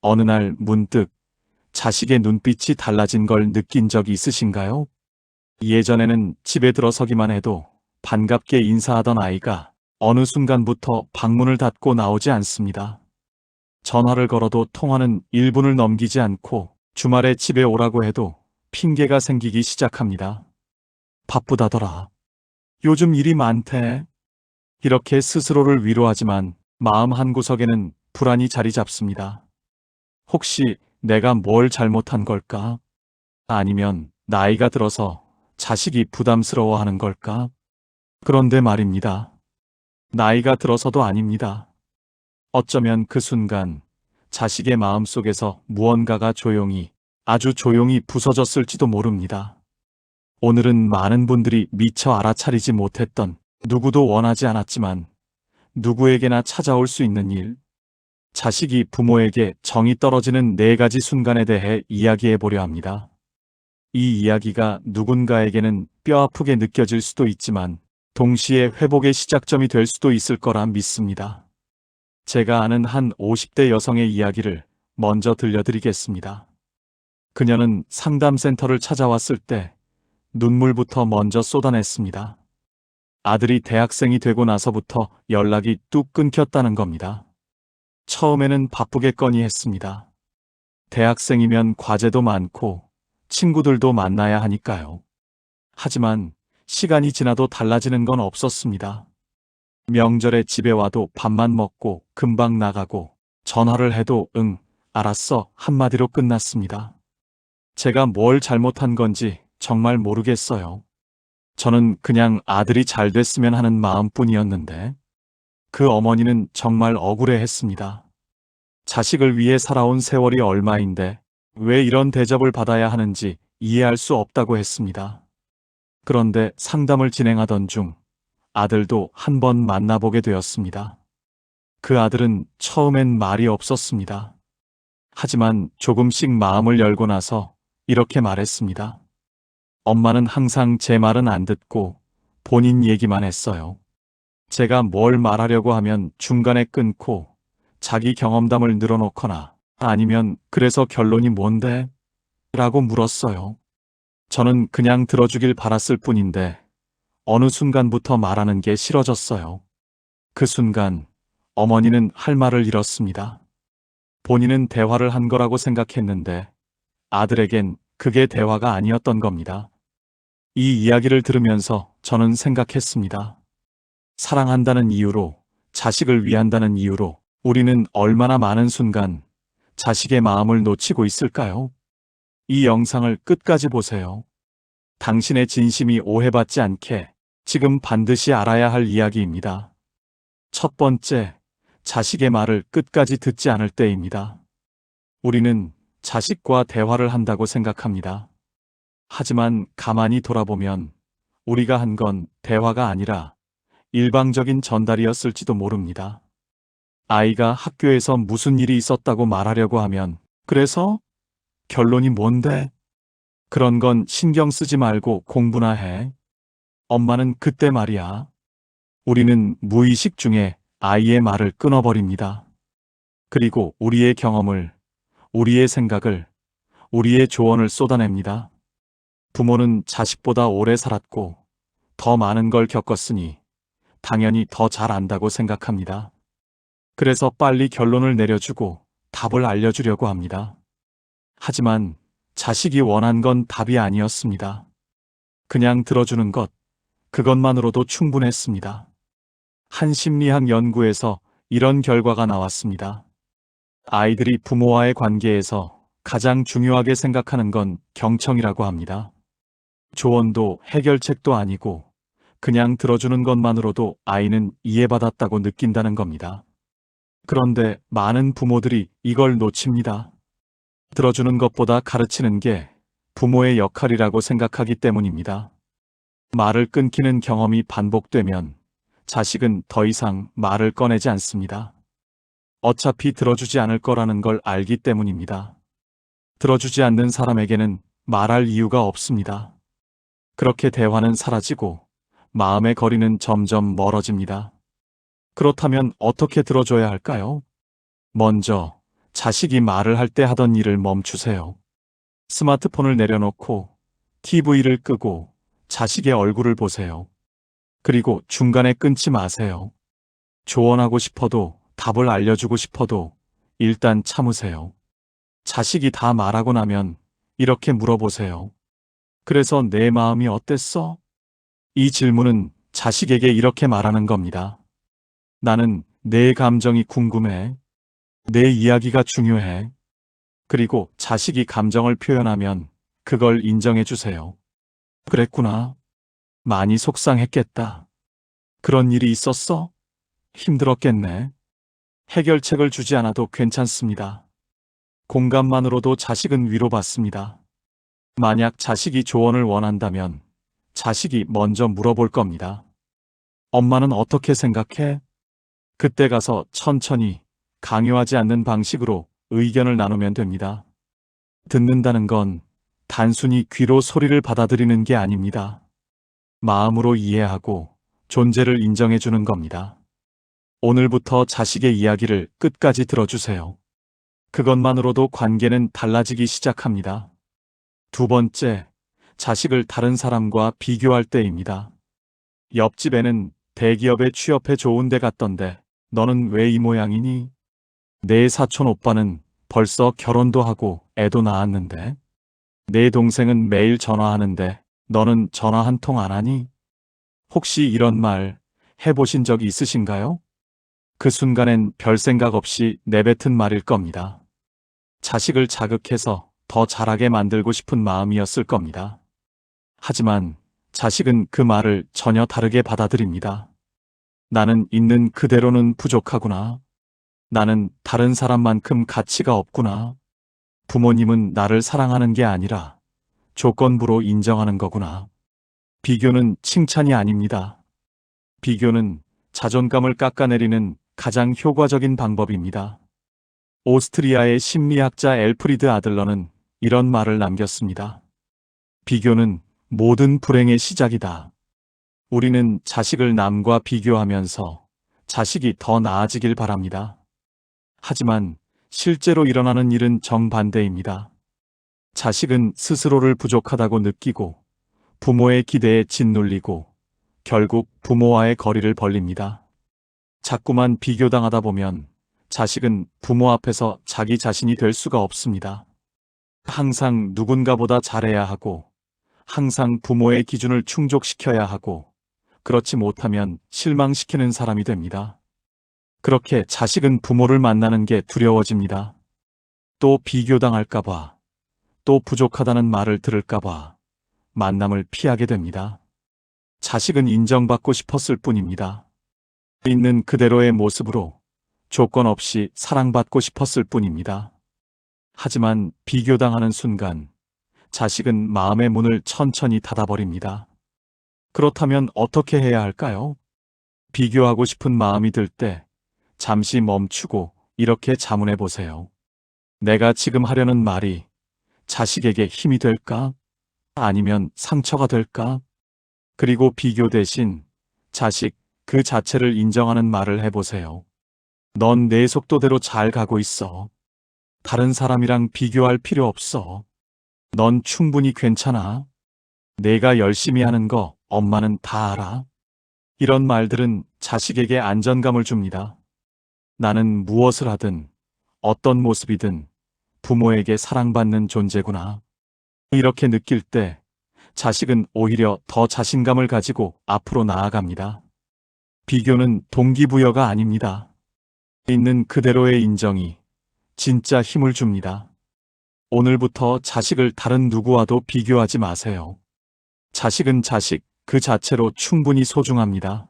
어느 날 문득 자식의 눈빛이 달라진 걸 느낀 적이 있으신가요? 예전에는 집에 들어서기만 해도 반갑게 인사하던 아이가 어느 순간부터 방문을 닫고 나오지 않습니다. 전화를 걸어도 통화는 1분을 넘기지 않고 주말에 집에 오라고 해도 핑계가 생기기 시작합니다. 바쁘다더라. 요즘 일이 많대. 이렇게 스스로를 위로하지만 마음 한구석에는 불안이 자리 잡습니다. 혹시 내가 뭘 잘못한 걸까? 아니면 나이가 들어서 자식이 부담스러워하는 걸까? 그런데 말입니다. 나이가 들어서도 아닙니다. 어쩌면 그 순간 자식의 마음속에서 무언가가 조용히, 아주 조용히 부서졌을지도 모릅니다. 오늘은 많은 분들이 미처 알아차리지 못했던, 누구도 원하지 않았지만 누구에게나 찾아올 수 있는 일, 자식이 부모에게 정이 떨어지는 4가지 순간에 대해 이야기해 보려 합니다. 이 이야기가 누군가에게는 뼈아프게 느껴질 수도 있지만 동시에 회복의 시작점이 될 수도 있을 거라 믿습니다. 제가 아는 한 50대 여성의 이야기를 먼저 들려드리겠습니다. 그녀는 상담센터를 찾아왔을 때 눈물부터 먼저 쏟아냈습니다. 아들이 대학생이 되고 나서부터 연락이 뚝 끊겼다는 겁니다. 처음에는 바쁘겠거니 했습니다. 대학생이면 과제도 많고 친구들도 만나야 하니까요. 하지만 시간이 지나도 달라지는 건 없었습니다. 명절에 집에 와도 밥만 먹고 금방 나가고 전화를 해도 응, 알았어 한마디로 끝났습니다. 제가 뭘 잘못한 건지 정말 모르겠어요. 저는 그냥 아들이 잘 됐으면 하는 마음뿐이었는데 그 어머니는 정말 억울해했습니다. 자식을 위해 살아온 세월이 얼마인데 왜 이런 대접을 받아야 하는지 이해할 수 없다고 했습니다. 그런데 상담을 진행하던 중 아들도 한 번 만나보게 되었습니다. 그 아들은 처음엔 말이 없었습니다. 하지만 조금씩 마음을 열고 나서 이렇게 말했습니다. 엄마는 항상 제 말은 안 듣고 본인 얘기만 했어요. 제가 뭘 말하려고 하면 중간에 끊고 자기 경험담을 늘어놓거나 아니면 그래서 결론이 뭔데? 라고 물었어요. 저는 그냥 들어주길 바랐을 뿐인데 어느 순간부터 말하는 게 싫어졌어요. 그 순간 어머니는 할 말을 잃었습니다. 본인은 대화를 한 거라고 생각했는데 아들에겐 그게 대화가 아니었던 겁니다. 이 이야기를 들으면서 저는 생각했습니다. 사랑한다는 이유로, 자식을 위한다는 이유로 우리는 얼마나 많은 순간 자식의 마음을 놓치고 있을까요? 이 영상을 끝까지 보세요. 당신의 진심이 오해받지 않게 지금 반드시 알아야 할 이야기입니다. 첫 번째, 자식의 말을 끝까지 듣지 않을 때입니다. 우리는 자식과 대화를 한다고 생각합니다. 하지만 가만히 돌아보면 우리가 한 건 대화가 아니라 일방적인 전달이었을지도 모릅니다. 아이가 학교에서 무슨 일이 있었다고 말하려고 하면 그래서? 결론이 뭔데? 그런 건 신경 쓰지 말고 공부나 해. 엄마는 그때 말이야. 우리는 무의식 중에 아이의 말을 끊어버립니다. 그리고 우리의 경험을, 우리의 생각을, 우리의 조언을 쏟아냅니다. 부모는 자식보다 오래 살았고 더 많은 걸 겪었으니 당연히 더 잘 안다고 생각합니다. 그래서 빨리 결론을 내려주고 답을 알려주려고 합니다. 하지만 자식이 원한 건 답이 아니었습니다. 그냥 들어주는 것, 그것만으로도 충분했습니다. 한 심리학 연구에서 이런 결과가 나왔습니다. 아이들이 부모와의 관계에서 가장 중요하게 생각하는 건 경청이라고 합니다. 조언도 해결책도 아니고 그냥 들어주는 것만으로도 아이는 이해받았다고 느낀다는 겁니다. 그런데 많은 부모들이 이걸 놓칩니다. 들어주는 것보다 가르치는 게 부모의 역할이라고 생각하기 때문입니다. 말을 끊기는 경험이 반복되면 자식은 더 이상 말을 꺼내지 않습니다. 어차피 들어주지 않을 거라는 걸 알기 때문입니다. 들어주지 않는 사람에게는 말할 이유가 없습니다. 그렇게 대화는 사라지고 마음의 거리는 점점 멀어집니다. 그렇다면 어떻게 들어줘야 할까요? 먼저 자식이 말을 할 때 하던 일을 멈추세요. 스마트폰을 내려놓고 TV를 끄고 자식의 얼굴을 보세요. 그리고 중간에 끊지 마세요. 조언하고 싶어도 답을 알려주고 싶어도 일단 참으세요. 자식이 다 말하고 나면 이렇게 물어보세요. 그래서 내 마음이 어땠어? 이 질문은 자식에게 이렇게 말하는 겁니다. 나는 내 감정이 궁금해. 내 이야기가 중요해. 그리고 자식이 감정을 표현하면 그걸 인정해 주세요. 그랬구나. 많이 속상했겠다. 그런 일이 있었어? 힘들었겠네. 해결책을 주지 않아도 괜찮습니다. 공감만으로도 자식은 위로받습니다. 만약 자식이 조언을 원한다면 자식이 먼저 물어볼 겁니다. 엄마는 어떻게 생각해? 그때 가서 천천히 강요하지 않는 방식으로 의견을 나누면 됩니다. 듣는다는 건 단순히 귀로 소리를 받아들이는 게 아닙니다. 마음으로 이해하고 존재를 인정해 주는 겁니다. 오늘부터 자식의 이야기를 끝까지 들어주세요. 그것만으로도 관계는 달라지기 시작합니다. 두 번째, 자식을 다른 사람과 비교할 때입니다. 옆집에는 대기업에 취업해 좋은 데 갔던데 너는 왜 이 모양이니? 내 사촌 오빠는 벌써 결혼도 하고 애도 낳았는데 내 동생은 매일 전화하는데 너는 전화 한 통 안 하니? 혹시 이런 말 해보신 적 있으신가요? 그 순간엔 별 생각 없이 내뱉은 말일 겁니다. 자식을 자극해서 더 잘하게 만들고 싶은 마음이었을 겁니다. 하지만 자식은 그 말을 전혀 다르게 받아들입니다. 나는 있는 그대로는 부족하구나. 나는 다른 사람만큼 가치가 없구나. 부모님은 나를 사랑하는 게 아니라 조건부로 인정하는 거구나. 비교는 칭찬이 아닙니다. 비교는 자존감을 깎아내리는 가장 효과적인 방법입니다. 오스트리아의 심리학자 엘프리드 아들러는 이런 말을 남겼습니다. 비교는 모든 불행의 시작이다. 우리는 자식을 남과 비교하면서 자식이 더 나아지길 바랍니다. 하지만 실제로 일어나는 일은 정반대입니다. 자식은 스스로를 부족하다고 느끼고 부모의 기대에 짓눌리고 결국 부모와의 거리를 벌립니다. 자꾸만 비교당하다 보면 자식은 부모 앞에서 자기 자신이 될 수가 없습니다. 항상 누군가보다 잘해야 하고 항상 부모의 기준을 충족시켜야 하고 그렇지 못하면 실망시키는 사람이 됩니다. 그렇게 자식은 부모를 만나는 게 두려워집니다. 또 비교당할까봐, 또 부족하다는 말을 들을까봐 만남을 피하게 됩니다. 자식은 인정받고 싶었을 뿐입니다. 있는 그대로의 모습으로 조건 없이 사랑받고 싶었을 뿐입니다. 하지만 비교당하는 순간 자식은 마음의 문을 천천히 닫아버립니다. 그렇다면 어떻게 해야 할까요? 비교하고 싶은 마음이 들 때 잠시 멈추고 이렇게 자문해 보세요. 내가 지금 하려는 말이 자식에게 힘이 될까? 아니면 상처가 될까? 그리고 비교 대신 자식 그 자체를 인정하는 말을 해보세요. 넌 내 속도대로 잘 가고 있어. 다른 사람이랑 비교할 필요 없어. 넌 충분히 괜찮아. 내가 열심히 하는 거 엄마는 다 알아. 이런 말들은 자식에게 안정감을 줍니다. 나는 무엇을 하든 어떤 모습이든 부모에게 사랑받는 존재구나. 이렇게 느낄 때 자식은 오히려 더 자신감을 가지고 앞으로 나아갑니다. 비교는 동기부여가 아닙니다. 있는 그대로의 인정이 진짜 힘을 줍니다. 오늘부터 자식을 다른 누구와도 비교하지 마세요. 자식은 자식 그 자체로 충분히 소중합니다.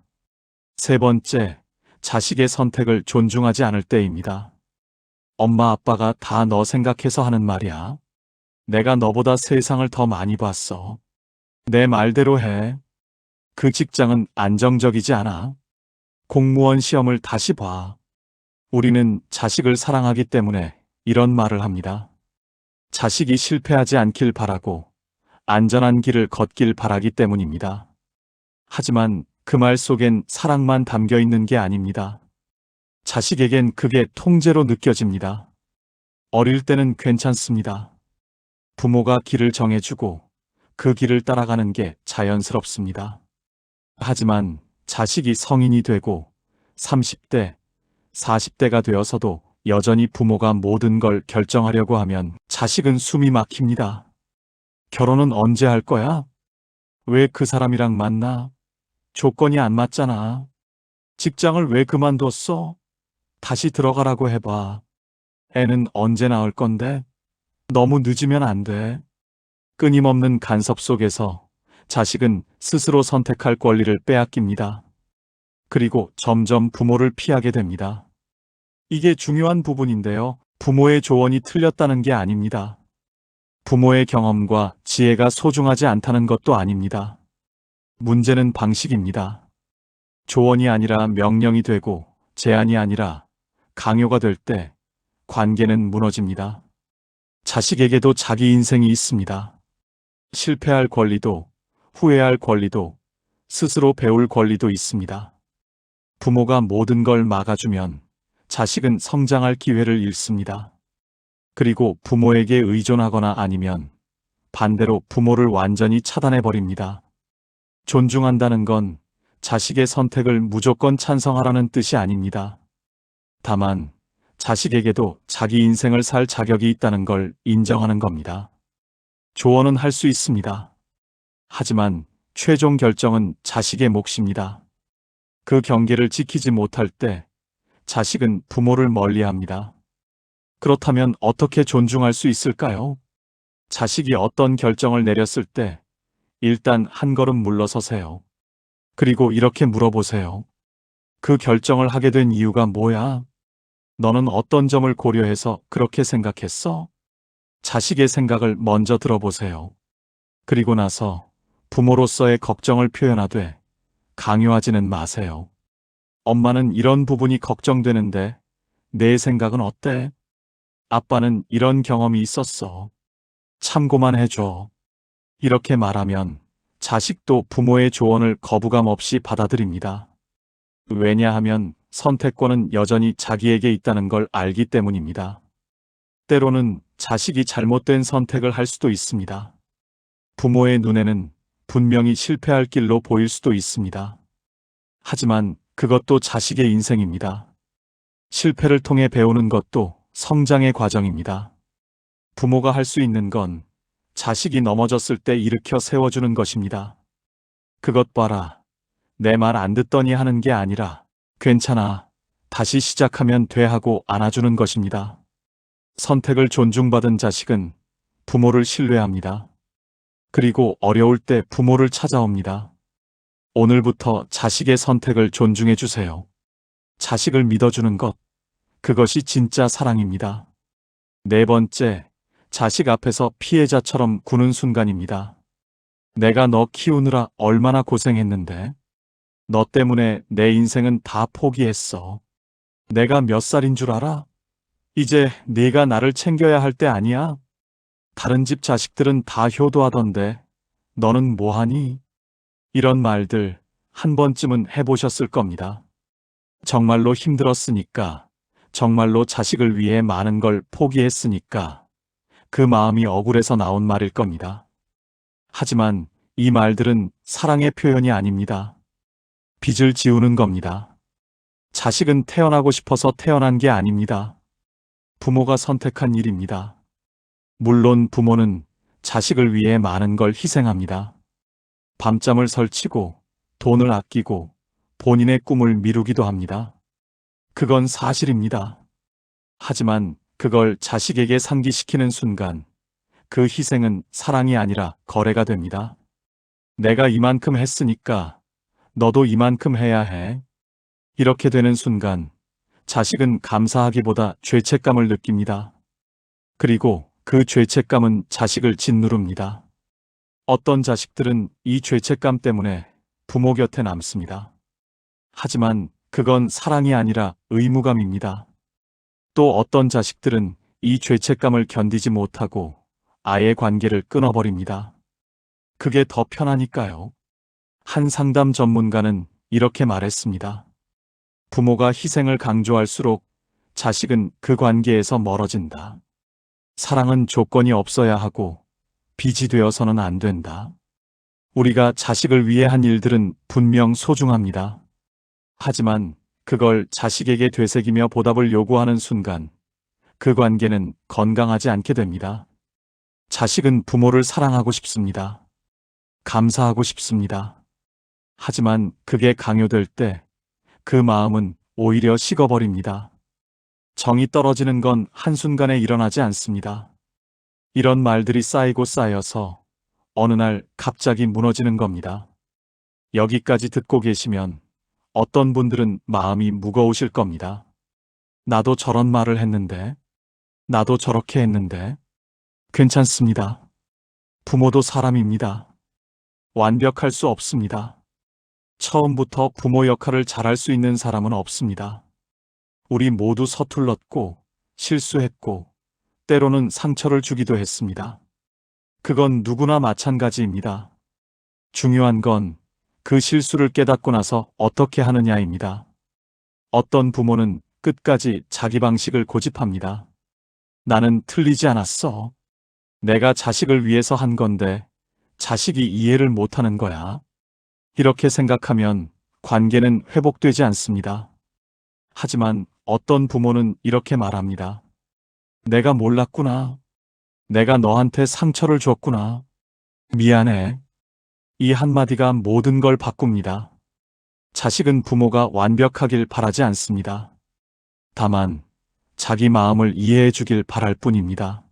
세 번째, 자식의 선택을 존중하지 않을 때입니다. 엄마 아빠가 다 너 생각해서 하는 말이야. 내가 너보다 세상을 더 많이 봤어. 내 말대로 해. 그 직장은 안정적이지 않아. 공무원 시험을 다시 봐. 우리는 자식을 사랑하기 때문에 이런 말을 합니다. 자식이 실패하지 않길 바라고 안전한 길을 걷길 바라기 때문입니다. 하지만 그 말 속엔 사랑만 담겨 있는 게 아닙니다. 자식에겐 그게 통제로 느껴집니다. 어릴 때는 괜찮습니다. 부모가 길을 정해주고 그 길을 따라가는 게 자연스럽습니다. 하지만 자식이 성인이 되고 30대, 40대가 되어서도 여전히 부모가 모든 걸 결정하려고 하면 자식은 숨이 막힙니다. 결혼은 언제 할 거야? 왜 그 사람이랑 만나? 조건이 안 맞잖아. 직장을 왜 그만뒀어? 다시 들어가라고 해봐. 애는 언제 낳을 건데? 너무 늦으면 안 돼. 끊임없는 간섭 속에서 자식은 스스로 선택할 권리를 빼앗깁니다. 그리고 점점 부모를 피하게 됩니다. 이게 중요한 부분인데요. 부모의 조언이 틀렸다는 게 아닙니다. 부모의 경험과 지혜가 소중하지 않다는 것도 아닙니다. 문제는 방식입니다. 조언이 아니라 명령이 되고 제한이 아니라 강요가 될 때 관계는 무너집니다. 자식에게도 자기 인생이 있습니다. 실패할 권리도, 후회할 권리도, 스스로 배울 권리도 있습니다. 부모가 모든 걸 막아주면 자식은 성장할 기회를 잃습니다. 그리고 부모에게 의존하거나 아니면 반대로 부모를 완전히 차단해버립니다. 존중한다는 건 자식의 선택을 무조건 찬성하라는 뜻이 아닙니다. 다만 자식에게도 자기 인생을 살 자격이 있다는 걸 인정하는 겁니다. 조언은 할 수 있습니다. 하지만 최종 결정은 자식의 몫입니다. 그 경계를 지키지 못할 때 자식은 부모를 멀리합니다. 그렇다면 어떻게 존중할 수 있을까요? 자식이 어떤 결정을 내렸을 때 일단 한 걸음 물러서세요. 그리고 이렇게 물어보세요. 그 결정을 하게 된 이유가 뭐야? 너는 어떤 점을 고려해서 그렇게 생각했어? 자식의 생각을 먼저 들어보세요. 그리고 나서 부모로서의 걱정을 표현하되 강요하지는 마세요. 엄마는 이런 부분이 걱정되는데 내 생각은 어때? 아빠는 이런 경험이 있었어. 참고만 해줘. 이렇게 말하면 자식도 부모의 조언을 거부감 없이 받아들입니다. 왜냐하면 선택권은 여전히 자기에게 있다는 걸 알기 때문입니다. 때로는 자식이 잘못된 선택을 할 수도 있습니다. 부모의 눈에는 분명히 실패할 길로 보일 수도 있습니다. 하지만 그것도 자식의 인생입니다. 실패를 통해 배우는 것도 성장의 과정입니다. 부모가 할 수 있는 건 자식이 넘어졌을 때 일으켜 세워주는 것입니다. 그것 봐라. 내 말 안 듣더니 하는 게 아니라 괜찮아. 다시 시작하면 돼 하고 안아주는 것입니다. 선택을 존중받은 자식은 부모를 신뢰합니다. 그리고 어려울 때 부모를 찾아옵니다. 오늘부터 자식의 선택을 존중해 주세요. 자식을 믿어주는 것, 그것이 진짜 사랑입니다. 네 번째, 자식 앞에서 피해자처럼 구는 순간입니다. 내가 너 키우느라 얼마나 고생했는데? 너 때문에 내 인생은 다 포기했어. 내가 몇 살인 줄 알아? 이제 네가 나를 챙겨야 할 때 아니야? 다른 집 자식들은 다 효도하던데 너는 뭐하니? 이런 말들 한 번쯤은 해보셨을 겁니다. 정말로 힘들었으니까, 정말로 자식을 위해 많은 걸 포기했으니까 그 마음이 억울해서 나온 말일 겁니다. 하지만 이 말들은 사랑의 표현이 아닙니다. 빚을 지우는 겁니다. 자식은 태어나고 싶어서 태어난 게 아닙니다. 부모가 선택한 일입니다. 물론 부모는 자식을 위해 많은 걸 희생합니다. 밤잠을 설치고 돈을 아끼고 본인의 꿈을 미루기도 합니다. 그건 사실입니다. 하지만 그걸 자식에게 상기시키는 순간 그 희생은 사랑이 아니라 거래가 됩니다. 내가 이만큼 했으니까 너도 이만큼 해야 해. 이렇게 되는 순간 자식은 감사하기보다 죄책감을 느낍니다. 그리고 그 죄책감은 자식을 짓누릅니다. 어떤 자식들은 이 죄책감 때문에 부모 곁에 남습니다. 하지만 그건 사랑이 아니라 의무감입니다. 또 어떤 자식들은 이 죄책감을 견디지 못하고 아예 관계를 끊어버립니다. 그게 더 편하니까요. 한 상담 전문가는 이렇게 말했습니다. 부모가 희생을 강조할수록 자식은 그 관계에서 멀어진다. 사랑은 조건이 없어야 하고 빚이 되어서는 안 된다. 우리가 자식을 위해 한 일들은 분명 소중합니다. 하지만 그걸 자식에게 되새기며 보답을 요구하는 순간 그 관계는 건강하지 않게 됩니다. 자식은 부모를 사랑하고 싶습니다. 감사하고 싶습니다. 하지만 그게 강요될 때 그 마음은 오히려 식어버립니다. 정이 떨어지는 건 한순간에 일어나지 않습니다. 이런 말들이 쌓이고 쌓여서 어느 날 갑자기 무너지는 겁니다. 여기까지 듣고 계시면 어떤 분들은 마음이 무거우실 겁니다. 나도 저런 말을 했는데, 나도 저렇게 했는데, 괜찮습니다. 부모도 사람입니다. 완벽할 수 없습니다. 처음부터 부모 역할을 잘할 수 있는 사람은 없습니다. 우리 모두 서툴렀고, 실수했고, 때로는 상처를 주기도 했습니다. 그건 누구나 마찬가지입니다. 중요한 건 그 실수를 깨닫고 나서 어떻게 하느냐입니다. 어떤 부모는 끝까지 자기 방식을 고집합니다. 나는 틀리지 않았어. 내가 자식을 위해서 한 건데 자식이 이해를 못하는 거야. 이렇게 생각하면 관계는 회복되지 않습니다. 하지만 어떤 부모는 이렇게 말합니다. 내가 몰랐구나. 내가 너한테 상처를 줬구나. 미안해. 이 한마디가 모든 걸 바꿉니다. 자식은 부모가 완벽하길 바라지 않습니다. 다만 자기 마음을 이해해 주길 바랄 뿐입니다.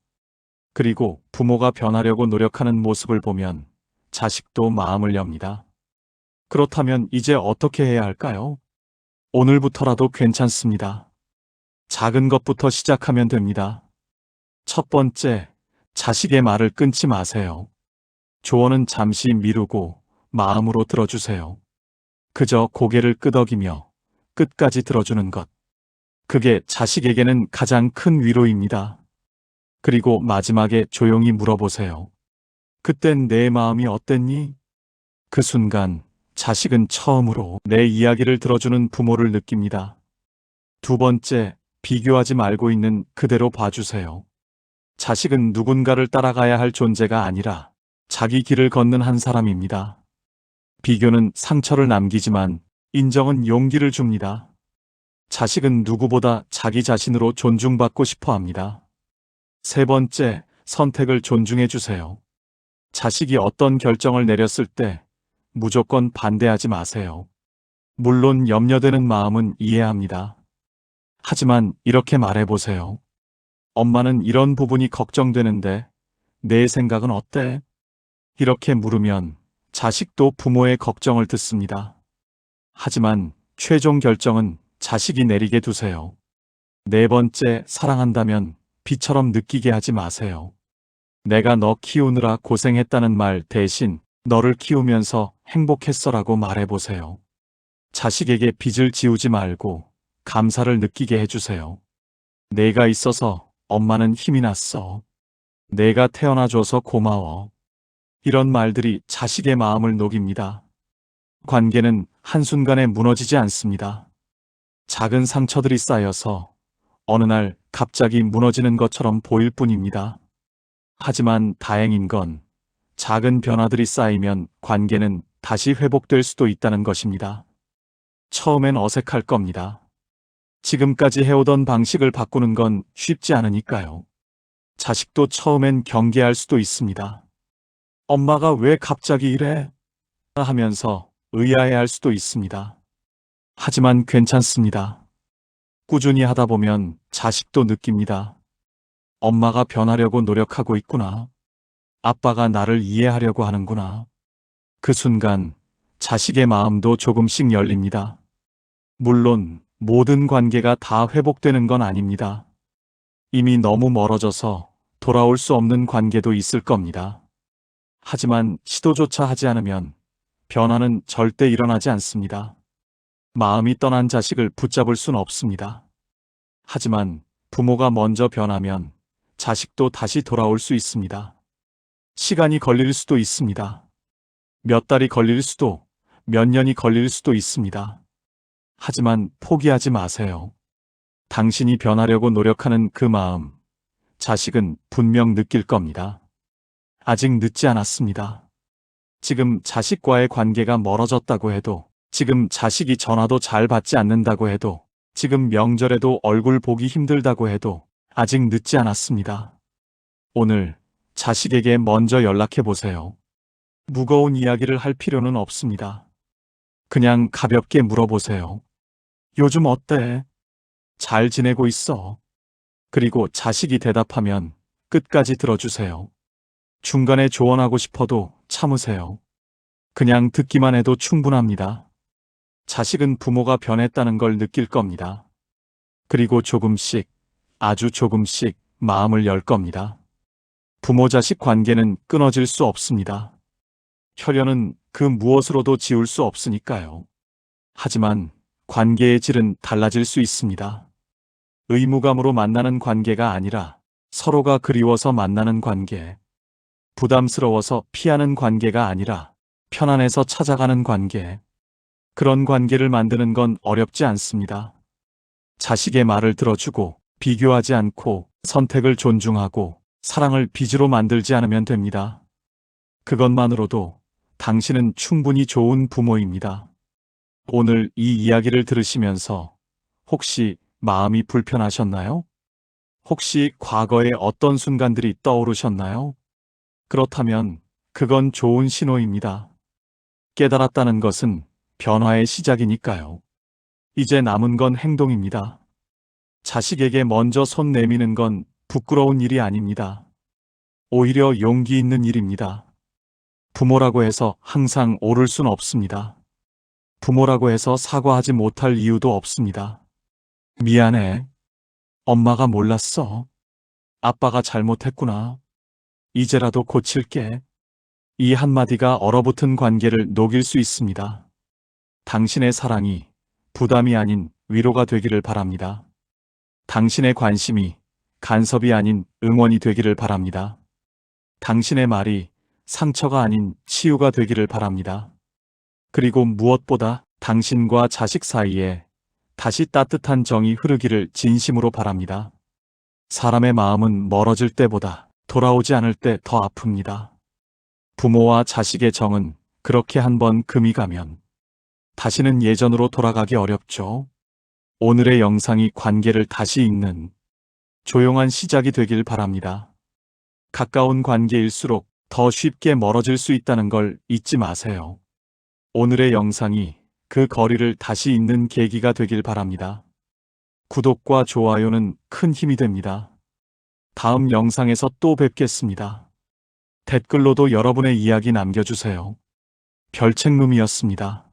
그리고 부모가 변하려고 노력하는 모습을 보면 자식도 마음을 엽니다. 그렇다면 이제 어떻게 해야 할까요? 오늘부터라도 괜찮습니다. 작은 것부터 시작하면 됩니다. 첫 번째, 자식의 말을 끊지 마세요. 조언은 잠시 미루고 마음으로 들어주세요. 그저 고개를 끄덕이며 끝까지 들어주는 것. 그게 자식에게는 가장 큰 위로입니다. 그리고 마지막에 조용히 물어보세요. 그땐 내 마음이 어땠니? 그 순간 자식은 처음으로 내 이야기를 들어주는 부모를 느낍니다. 두 번째, 비교하지 말고 있는 그대로 봐주세요. 자식은 누군가를 따라가야 할 존재가 아니라 자기 길을 걷는 한 사람입니다. 비교는 상처를 남기지만 인정은 용기를 줍니다. 자식은 누구보다 자기 자신으로 존중받고 싶어 합니다. 세 번째, 선택을 존중해 주세요. 자식이 어떤 결정을 내렸을 때 무조건 반대하지 마세요. 물론 염려되는 마음은 이해합니다. 하지만 이렇게 말해보세요. 엄마는 이런 부분이 걱정되는데 내 생각은 어때? 이렇게 물으면 자식도 부모의 걱정을 듣습니다. 하지만 최종 결정은 자식이 내리게 두세요. 네 번째, 사랑한다면 비처럼 느끼게 하지 마세요. 내가 너 키우느라 고생했다는 말 대신 너를 키우면서 행복했어라고 말해보세요. 자식에게 빚을 지우지 말고 감사를 느끼게 해주세요. 내가 있어서 엄마는 힘이 났어. 내가 태어나줘서 고마워. 이런 말들이 자식의 마음을 녹입니다. 관계는 한순간에 무너지지 않습니다. 작은 상처들이 쌓여서 어느 날 갑자기 무너지는 것처럼 보일 뿐입니다. 하지만 다행인 건 작은 변화들이 쌓이면 관계는 다시 회복될 수도 있다는 것입니다. 처음엔 어색할 겁니다. 지금까지 해오던 방식을 바꾸는 건 쉽지 않으니까요. 자식도 처음엔 경계할 수도 있습니다. 엄마가 왜 갑자기 이래? 하면서 의아해할 수도 있습니다. 하지만 괜찮습니다. 꾸준히 하다 보면 자식도 느낍니다. 엄마가 변하려고 노력하고 있구나. 아빠가 나를 이해하려고 하는구나. 그 순간 자식의 마음도 조금씩 열립니다. 물론 모든 관계가 다 회복되는 건 아닙니다. 이미 너무 멀어져서 돌아올 수 없는 관계도 있을 겁니다. 하지만 시도조차 하지 않으면 변화는 절대 일어나지 않습니다. 마음이 떠난 자식을 붙잡을 순 없습니다. 하지만 부모가 먼저 변하면 자식도 다시 돌아올 수 있습니다. 시간이 걸릴 수도 있습니다. 몇 달이 걸릴 수도, 몇 년이 걸릴 수도 있습니다. 하지만 포기하지 마세요. 당신이 변하려고 노력하는 그 마음, 자식은 분명 느낄 겁니다. 아직 늦지 않았습니다. 지금 자식과의 관계가 멀어졌다고 해도, 지금 자식이 전화도 잘 받지 않는다고 해도, 지금 명절에도 얼굴 보기 힘들다고 해도 아직 늦지 않았습니다. 오늘 자식에게 먼저 연락해 보세요. 무거운 이야기를 할 필요는 없습니다. 그냥 가볍게 물어보세요. 요즘 어때? 잘 지내고 있어? 그리고 자식이 대답하면 끝까지 들어주세요. 중간에 조언하고 싶어도 참으세요. 그냥 듣기만 해도 충분합니다. 자식은 부모가 변했다는 걸 느낄 겁니다. 그리고 조금씩, 아주 조금씩 마음을 열 겁니다. 부모-자식 관계는 끊어질 수 없습니다. 혈연은 그 무엇으로도 지울 수 없으니까요. 하지만 관계의 질은 달라질 수 있습니다. 의무감으로 만나는 관계가 아니라 서로가 그리워서 만나는 관계, 부담스러워서 피하는 관계가 아니라 편안해서 찾아가는 관계, 그런 관계를 만드는 건 어렵지 않습니다. 자식의 말을 들어주고 비교하지 않고 선택을 존중하고 사랑을 빚으로 만들지 않으면 됩니다. 그것만으로도 당신은 충분히 좋은 부모입니다. 오늘 이 이야기를 들으시면서 혹시 마음이 불편하셨나요? 혹시 과거의 어떤 순간들이 떠오르셨나요? 그렇다면 그건 좋은 신호입니다. 깨달았다는 것은 변화의 시작이니까요. 이제 남은 건 행동입니다. 자식에게 먼저 손 내미는 건 부끄러운 일이 아닙니다. 오히려 용기 있는 일입니다. 부모라고 해서 항상 옳을 순 없습니다. 부모라고 해서 사과하지 못할 이유도 없습니다. 미안해. 엄마가 몰랐어. 아빠가 잘못했구나. 이제라도 고칠게. 이 한마디가 얼어붙은 관계를 녹일 수 있습니다. 당신의 사랑이 부담이 아닌 위로가 되기를 바랍니다. 당신의 관심이 간섭이 아닌 응원이 되기를 바랍니다. 당신의 말이 상처가 아닌 치유가 되기를 바랍니다. 그리고 무엇보다 당신과 자식 사이에 다시 따뜻한 정이 흐르기를 진심으로 바랍니다. 사람의 마음은 멀어질 때보다 돌아오지 않을 때 더 아픕니다. 부모와 자식의 정은 그렇게 한번 금이 가면 다시는 예전으로 돌아가기 어렵죠. 오늘의 영상이 관계를 다시 잇는 조용한 시작이 되길 바랍니다. 가까운 관계일수록 더 쉽게 멀어질 수 있다는 걸 잊지 마세요. 오늘의 영상이 그 거리를 다시 잇는 계기가 되길 바랍니다. 구독과 좋아요는 큰 힘이 됩니다. 다음 영상에서 또 뵙겠습니다. 댓글로도 여러분의 이야기 남겨주세요. 별책룸이었습니다.